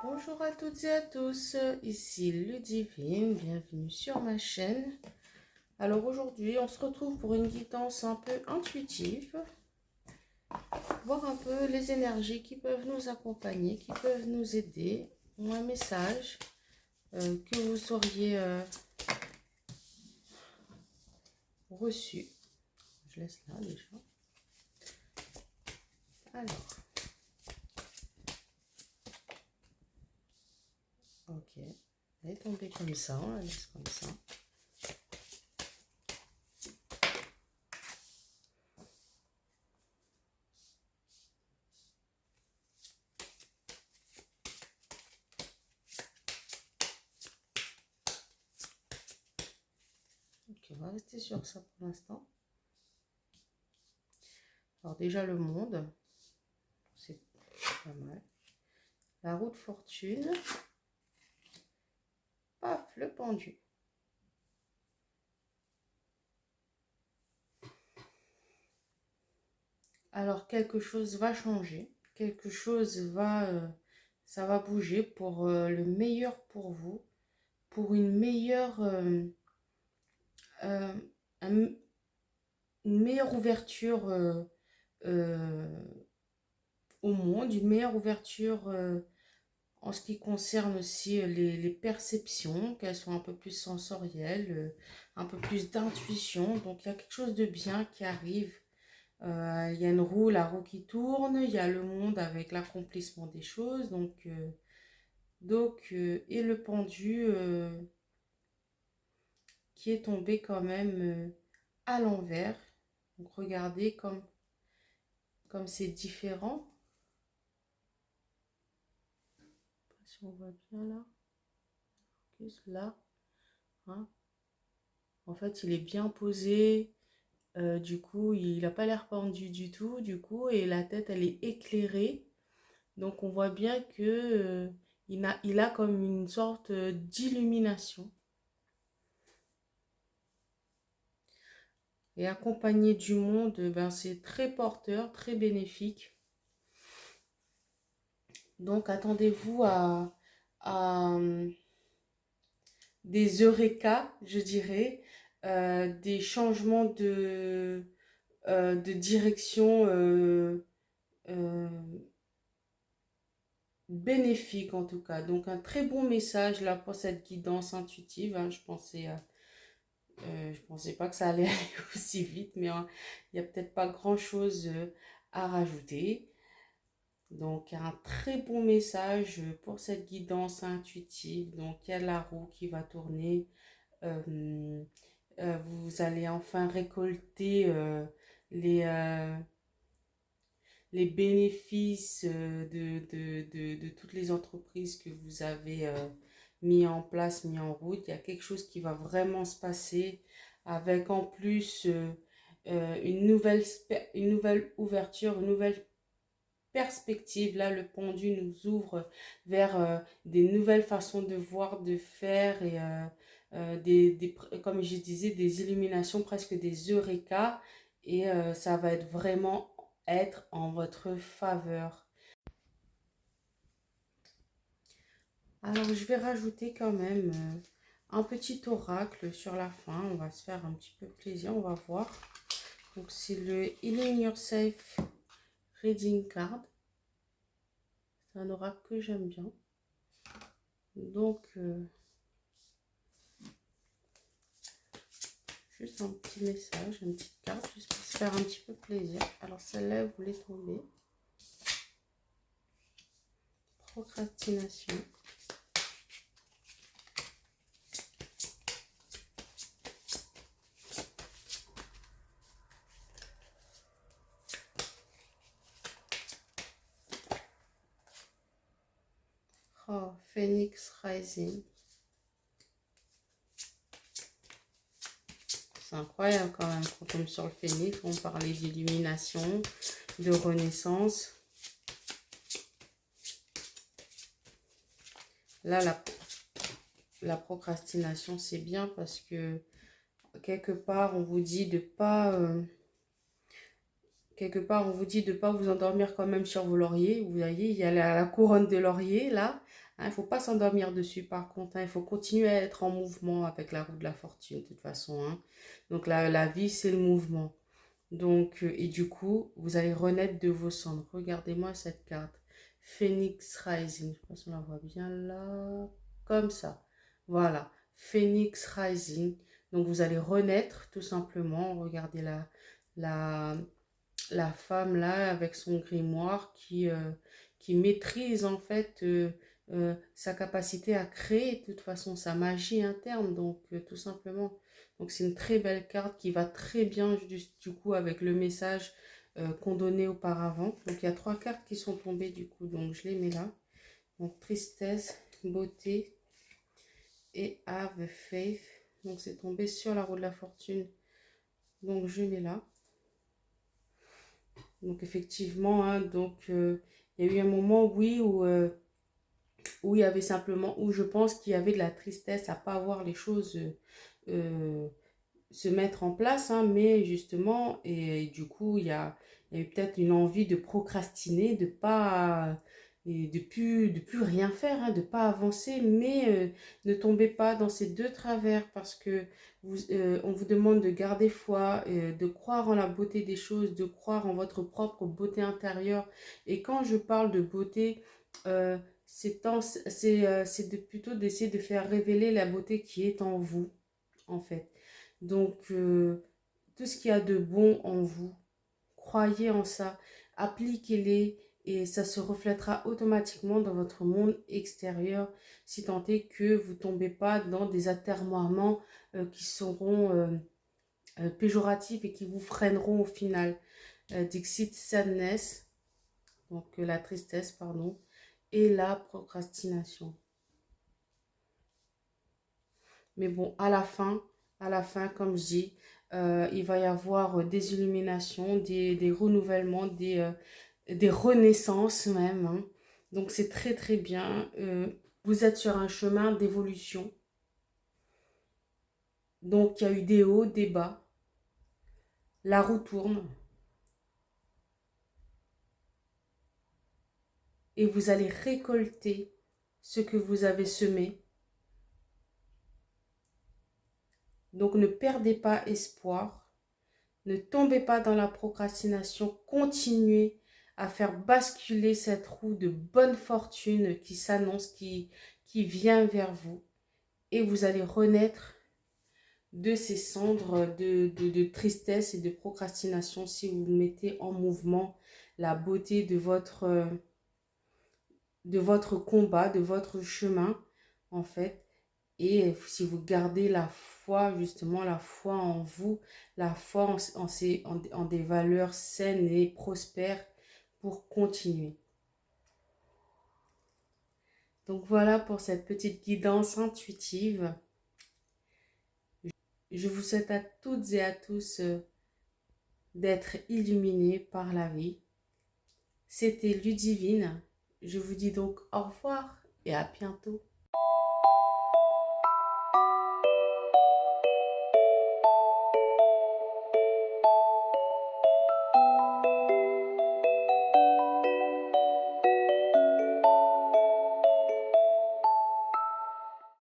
Bonjour à toutes et à tous, ici Ludivine, bienvenue sur ma chaîne. Alors aujourd'hui, on se retrouve pour une guidance un peu intuitive, voir un peu les énergies qui peuvent nous accompagner, qui peuvent nous aider, ou un message que vous auriez reçu. Je laisse là déjà. Alors, ok, elle est tombée comme ça, on la laisse comme ça. Ok, on va rester sur ça pour l'instant. Alors déjà le monde, c'est pas mal. La roue de fortune, paf, le pendu. Alors quelque chose va changer, quelque chose va, ça va bouger pour le meilleur pour vous, pour une meilleure, euh, un- une meilleure ouverture euh, au monde, une meilleure ouverture en ce qui concerne aussi les perceptions, qu'elles soient un peu plus sensorielles, un peu plus d'intuition. Donc il y a quelque chose de bien qui arrive. Il y a une roue, la roue qui tourne, il y a le monde avec l'accomplissement des choses. Et le pendu qui est tombé quand même à l'envers. Donc regardez comme c'est différent. Je sais pas si on voit bien là. Juste là. Hein. En fait, il est bien posé. Du coup, il n'a pas l'air pendu du tout. Du coup, et la tête, elle est éclairée. Donc, on voit bien que il a comme une sorte d'illumination. Et accompagné du monde, ben, c'est très porteur, très bénéfique. Donc, attendez-vous à des eureka, je dirais, des changements de direction euh, bénéfiques en tout cas. Donc, un très bon message là pour cette guidance intuitive. Hein. Je pensais pas que ça allait aller aussi vite, mais il n'y a peut-être pas grand-chose à rajouter. Donc, un très bon message pour cette guidance intuitive. Donc, il y a la roue qui va tourner. Euh, vous allez enfin récolter les bénéfices de toutes les entreprises que vous avez mis en place, mis en route. Il y a quelque chose qui va vraiment se passer avec en plus une nouvelle ouverture, une nouvelle perspective. Là, le pendu nous ouvre vers des nouvelles façons de voir, de faire et comme je disais, des illuminations, presque des eureka. Et ça va être vraiment être en votre faveur. Alors, je vais rajouter quand même un petit oracle sur la fin. On va se faire un petit peu plaisir, on va voir. Donc, c'est le Healing Yourself Reading Card. C'est un oracle que j'aime bien. Donc, juste un petit message, une petite carte, juste pour se faire un petit peu plaisir. Alors, celle-là, vous voulez tomber. Procrastination. Oh, Phoenix Rising. C'est incroyable quand même, quand on tombe sur le phénix, on parlait d'illumination, de renaissance. Là, la procrastination, c'est bien parce que quelque part, on vous dit de pas... quelque part, on vous dit de ne pas vous endormir quand même sur vos lauriers. Vous voyez, il y a la couronne de laurier là. Hein, il ne faut pas s'endormir dessus par contre. Hein, il faut continuer à être en mouvement avec la roue de la fortune de toute façon. Hein. Donc la vie, c'est le mouvement. Donc, et du coup, vous allez renaître de vos cendres. Regardez-moi cette carte. Phoenix Rising. Je pense qu'on la voit bien là. Comme ça. Voilà. Phoenix Rising. Donc, vous allez renaître tout simplement. Regardez la, la femme là avec son grimoire qui maîtrise en fait sa capacité à créer de toute façon sa magie interne. Donc, tout simplement. Donc c'est une très belle carte qui va très bien du coup avec le message qu'on donnait auparavant. Donc il y a 3 cartes qui sont tombées du coup, donc je les mets là. Donc tristesse, beauté et have faith. Donc c'est tombé sur la roue de la fortune. Donc je mets là. Donc effectivement, hein, donc il y a eu un moment, oui, où il y avait simplement, où je pense qu'il y avait de la tristesse à pas voir les choses euh, se mettre en place, hein, mais justement, et du coup, il y a eu peut-être une envie de procrastiner, de pas, et de plus rien faire, hein, de pas avancer, mais ne tombez pas dans ces deux travers parce que on vous demande de garder foi, de croire en la beauté des choses, de croire en votre propre beauté intérieure. Et quand je parle de beauté, plutôt d'essayer de faire révéler la beauté qui est en vous, en fait. Donc, tout ce qu'il y a de bon en vous, croyez en ça, appliquez-les et ça se reflètera automatiquement dans votre monde extérieur si tant est que vous ne tombez pas dans des atermoiements qui seront péjoratifs et qui vous freineront au final. Dixit sadness, donc la tristesse, pardon, et la procrastination. Mais bon, à la fin, comme je dis, il va y avoir des illuminations, des renouvellements, des renaissances même. Hein. Donc c'est très très bien. Vous êtes sur un chemin d'évolution. Donc il y a eu des hauts, des bas. La roue tourne. Et vous allez récolter ce que vous avez semé. Donc ne perdez pas espoir. Ne tombez pas dans la procrastination. Continuez à faire basculer cette roue de bonne fortune qui s'annonce, qui vient vers vous. Et vous allez renaître de ces cendres de tristesse et de procrastination si vous mettez en mouvement la beauté de votre combat, de votre chemin, en fait. Et si vous gardez la foi, justement, la foi en vous, la foi en des valeurs saines et prospères pour continuer. Donc voilà pour cette petite guidance intuitive. Je vous souhaite à toutes et à tous d'être illuminés par la vie. C'était Ludivine. Je vous dis donc au revoir et à bientôt.